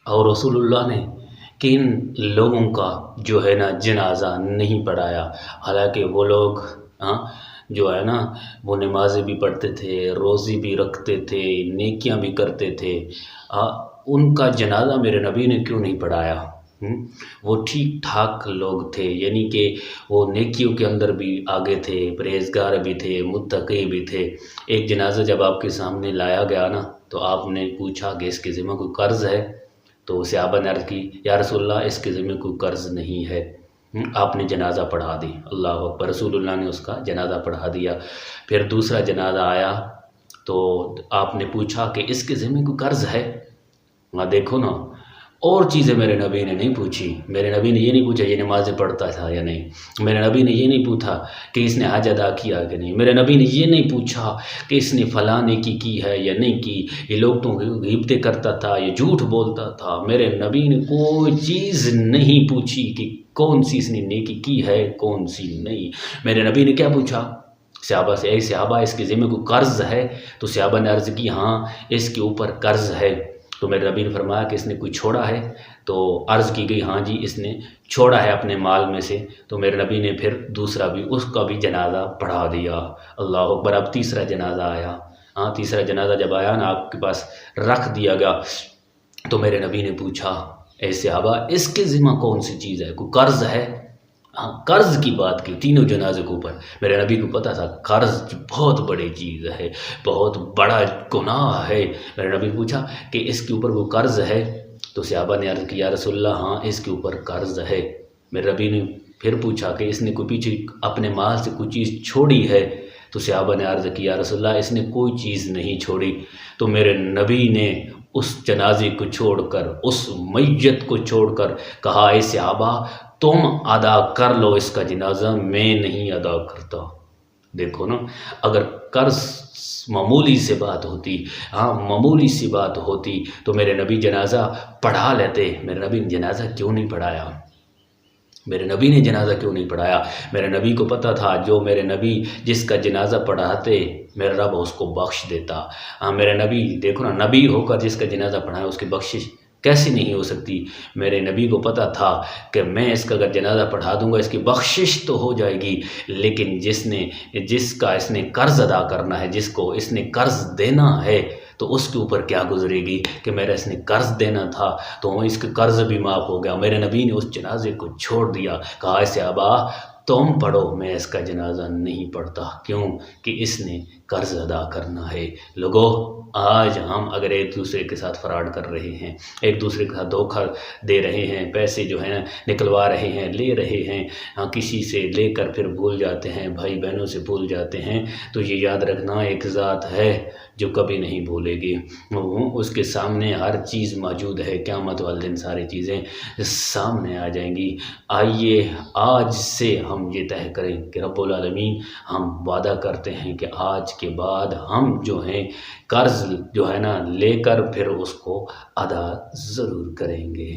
اور رسول اللہ نے کن لوگوں کا جو ہے نا جنازہ نہیں پڑھایا، حالانکہ وہ لوگ ہاں جو ہے نا وہ نمازیں بھی پڑھتے تھے، روزی بھی رکھتے تھے، نیکیاں بھی کرتے تھے، ان کا جنازہ میرے نبی نے کیوں نہیں پڑھایا؟ وہ ٹھیک ٹھاک لوگ تھے، یعنی کہ وہ نیکیوں کے اندر بھی آگے تھے، پرہیزگار بھی تھے، متقی بھی تھے۔ ایک جنازہ جب آپ کے سامنے لایا گیا نا تو آپ نے پوچھا کہ اس کے ذمہ کوئی قرض ہے؟ تو صحابہ نے عرض کی یا رسول اللہ اس کے ذمہ کوئی قرض نہیں ہے۔ آپ نے جنازہ پڑھا دی، اللہ اکبر، رسول اللہ نے اس کا جنازہ پڑھا دیا۔ پھر دوسرا جنازہ آیا تو آپ نے پوچھا کہ اس کے ذمہ کوئی قرض ہے؟ دیکھو نا، اور چیزیں میرے نبی نے نہیں پوچھی۔ میرے نبی نے یہ نہیں پوچھا یہ نمازیں پڑھتا تھا یا نہیں، میرے نبی نے یہ نہیں پوچھا کہ اس نے حج ادا کیا کہ نہیں، میرے نبی نے یہ نہیں پوچھا کہ اس نے فلاں نیکی کی ہے یا نہیں کی، یہ لوگ تو غیبتیں کرتا تھا، یہ جھوٹ بولتا تھا۔ میرے نبی نے کوئی چیز نہیں پوچھی کہ کون سی اس نے نیکی کی ہے کون سی نہیں۔ میرے نبی نے کیا پوچھا؟ صحابہ سے، اے صحابہ اس کے ذمہ کوئی قرض ہے؟ تو صحابہ نے عرض کی ہاں اس کے اوپر قرض ہے۔ تو میرے نبی نے فرمایا کہ اس نے کوئی چھوڑا ہے؟ تو عرض کی گئی ہاں جی اس نے چھوڑا ہے اپنے مال میں سے۔ تو میرے نبی نے پھر دوسرا بھی اس کا بھی جنازہ پڑھا دیا، اللہ اکبر۔ اب تیسرا جنازہ آیا، تیسرا جنازہ جب آیا نا آپ کے پاس رکھ دیا گیا تو میرے نبی نے پوچھا اے صحابہ اس کے ذمہ کون سی چیز ہے، کوئی قرض ہے؟ قرض کی بات کی تینوں جنازے کے اوپر۔ میرے نبی کو پتہ تھا قرض بہت بڑی چیز ہے، بہت بڑا گناہ ہے۔ میرے نبی نے پوچھا کہ اس کے اوپر وہ قرض ہے؟ تو صحابہ نے عرض کیا رسول اللہ ہاں اس کے اوپر قرض ہے۔ میرے نبی نے پھر پوچھا کہ اس نے کوئی پیچھے اپنے مال سے کوئی چیز چھوڑی ہے؟ تو صحابہ نے عرض کیا رسول اللہ اس نے کوئی چیز نہیں چھوڑی۔ تو میرے نبی نے اس جنازے کو چھوڑ کر، اس میت کو چھوڑ کر کہا اے صحابہ تم ادا کر لو اس کا جنازہ، میں نہیں ادا کرتا۔ دیکھو نا، اگر قرض معمولی سے بات ہوتی، معمولی سی بات ہوتی تو میرے نبی جنازہ پڑھا لیتے۔ میرے نبی نے جنازہ کیوں نہیں پڑھایا؟ میرے نبی نے جنازہ کیوں نہیں پڑھایا؟ میرے نبی کو پتہ تھا جو میرے نبی جس کا جنازہ پڑھاتے میرا رب اس کو بخش دیتا۔ میرے نبی دیکھو نا، نبی ہو کر جس کا جنازہ پڑھایا اس کی بخشش کیسے نہیں ہو سکتی؟ میرے نبی کو پتہ تھا کہ میں اس کا اگر جنازہ پڑھا دوں گا اس کی بخشش تو ہو جائے گی، لیکن جس کا اس نے قرض ادا کرنا ہے، جس کو اس نے قرض دینا ہے تو اس کے اوپر کیا گزرے گی کہ میرا اس نے قرض دینا تھا تو اس کا قرض بھی معاف ہو گیا۔ میرے نبی نے اس جنازے کو چھوڑ دیا، کہا اے صحابہ تم پڑھو میں اس کا جنازہ نہیں پڑھتا، کیوں کہ اس نے قرض ادا کرنا ہے۔ لوگو آج ہم اگر ایک دوسرے کے ساتھ فراڈ کر رہے ہیں، ایک دوسرے کے ساتھ دھوکہ دے رہے ہیں، پیسے جو ہیں نکلوا رہے ہیں، لے رہے ہیں، کسی سے لے کر پھر بھول جاتے ہیں، بھائی بہنوں سے بھول جاتے ہیں، تو یہ یاد رکھنا ایک ذات ہے جو کبھی نہیں بھولے گی، اس کے سامنے ہر چیز موجود ہے، قیامت والے دن ساری چیزیں سامنے آ جائیں گی۔ آئیے آج سے ہم یہ طے کریں کہ رب العالمین ہم وعدہ کرتے ہیں کہ آج کے بعد ہم جو ہیں قرض جو ہے نا لے کر پھر اس کو ادا ضرور کریں گے۔